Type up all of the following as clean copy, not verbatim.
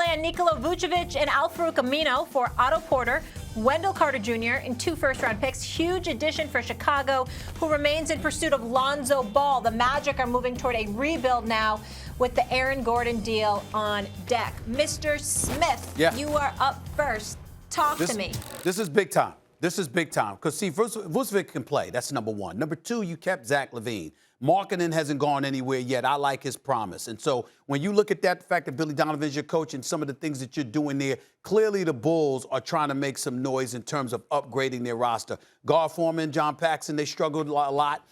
land Nikola Vucevic and Al-Farouq Amino for Otto Porter, Wendell Carter Jr. in 2 first-round picks. Huge addition for Chicago, who remains in pursuit of Lonzo Ball. The Magic are moving toward a rebuild now with the Aaron Gordon deal on deck. Mr. Smith, you are up first. Talk to me. This is big time. This is big time. Because, see, Vucevic can play. That's number one. Number two, you kept Zach LaVine. Marketing hasn't gone anywhere yet. I like his promise. And so when you look at that, the fact that Billy Donovan's your coach and some of the things that you're doing there, clearly the Bulls are trying to make some noise in terms of upgrading their roster. Gar Forman, John Paxson, they struggled a lot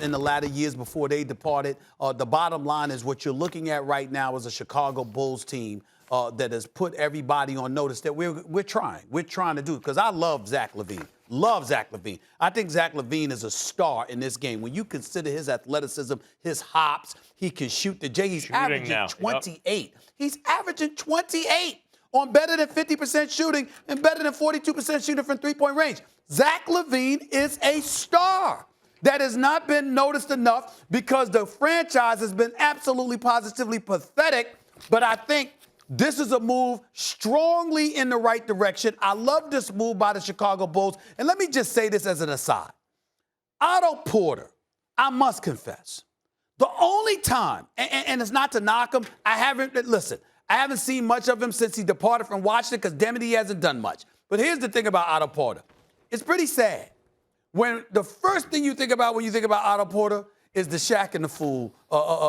in the latter years before they departed. The bottom line is what you're looking at right now is a Chicago Bulls team that has put everybody on notice that we're trying. We're trying to do it because I love Zach LaVine. Love Zach LaVine. I think Zach LaVine is a star in this game. When you consider his athleticism, his hops, he can shoot the J. He's averaging 28. Yep. He's averaging 28 on better than 50% shooting and better than 42% shooting from three-point range. Zach LaVine is a star that has not been noticed enough because the franchise has been absolutely positively pathetic. But I think this is a move strongly in the right direction. I love this move by the Chicago Bulls. And let me just say this as an aside. Otto Porter, I must confess, the only time, and it's not to knock him, I haven't seen much of him since he departed from Washington because, damn it, he hasn't done much. But here's the thing about Otto Porter. It's pretty sad. When the first thing you think about when you think about Otto Porter is the Shaq and the Fool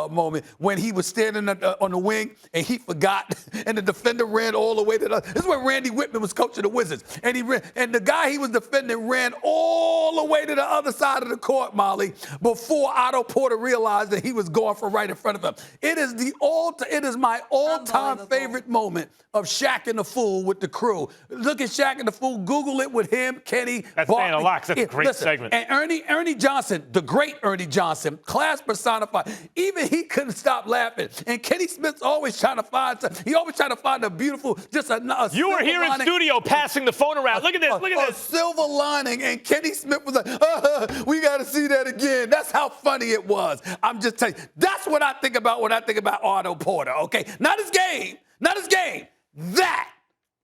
moment when he was standing on the wing and he forgot and the defender ran all the way to the. This is when Randy Whitman was coaching the Wizards and the guy he was defending ran all the way to the other side of the court, Molly, before Otto Porter realized that he was going for right in front of him. It is my all-time favorite moment of Shaq and the Fool with the crew. Look at Shaq and the Fool. Google it with him, Kenny. That's saying a lot. That's a great segment. And Ernie Johnson, the great Ernie Johnson, class personified. Even he couldn't stop laughing. And Kenny Smith's always trying to find a beautiful, You were here in studio passing the phone around. Look at this. Look at this. A silver lining. And Kenny Smith was like, we got to see that again. That's how funny it was. I'm just telling you. That's what I think about when I think about Otto Porter, okay? Not his game. Not his game. That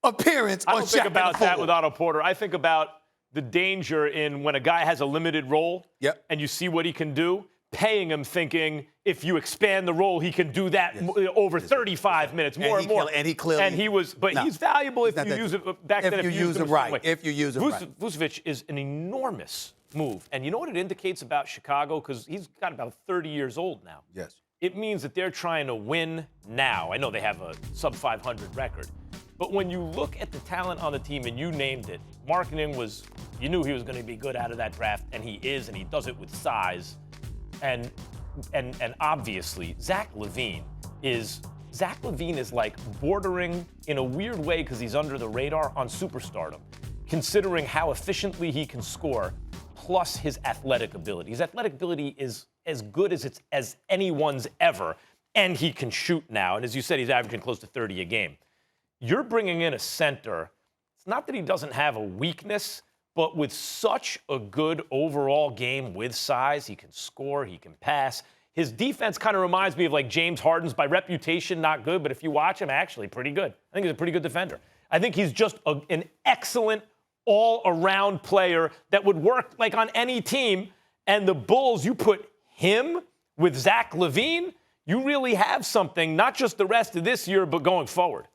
appearance on Shaq. I don't think about that with Otto Porter. I think about the danger in when a guy has a limited role and you see what he can do, paying him thinking if you expand the role, he can do that over 35 minutes, more and more. And he clearly. And he was, but he's valuable if you use it back then. If you use him right. If you use him right. Vucevic is an enormous move. And you know what it indicates about Chicago? Because he's got about 30 years old now. Yes. It means that they're trying to win now. I know they have a sub-500 record. But when you look at the talent on the team, and you named it, marketing was, you knew he was going to be good out of that draft, and he is, and he does it with size. And obviously, Zach LaVine is like bordering in a weird way because he's under the radar on superstardom, considering how efficiently he can score, plus his athletic ability. His athletic ability is as good as anyone's ever, and he can shoot now. And as you said, he's averaging close to 30 a game. You're bringing in a center. It's not that he doesn't have a weakness, but with such a good overall game with size, he can score, he can pass. His defense kind of reminds me of like James Harden's, by reputation, not good, but if you watch him, actually pretty good. I think he's a pretty good defender. I think he's just an excellent all-around player that would work like on any team. And the Bulls, you put him with Zach LaVine, you really have something, not just the rest of this year, but going forward.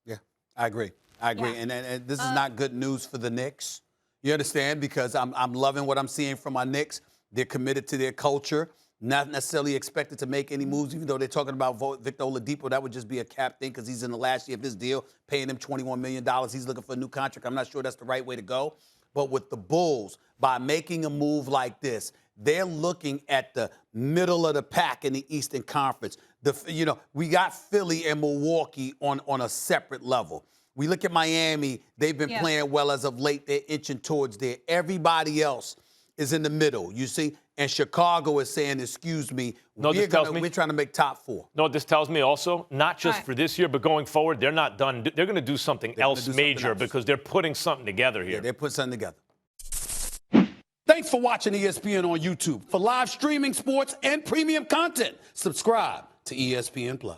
Yeah, I agree. And this is not good news for the Knicks. You understand? Because I'm loving what I'm seeing from my Knicks. They're committed to their culture, not necessarily expected to make any moves, even though they're talking about Victor Oladipo. That would just be a cap thing because he's in the last year of his deal, paying him $21 million. He's looking for a new contract. I'm not sure that's the right way to go. But with the Bulls, by making a move like this, they're looking at the middle of the pack in the Eastern Conference. We got Philly and Milwaukee on a separate level. We look at Miami. They've been playing well as of late. They're inching towards there. Everybody else is in the middle, you see? And Chicago is saying, excuse me, we're trying to make top 4. No, this tells me also, not just for this year, but going forward, they're not done. They're going to do something else major because they're putting something together here. Yeah, they're putting something together. Thanks for watching ESPN on YouTube. For live streaming, sports, and premium content, subscribe to ESPN+.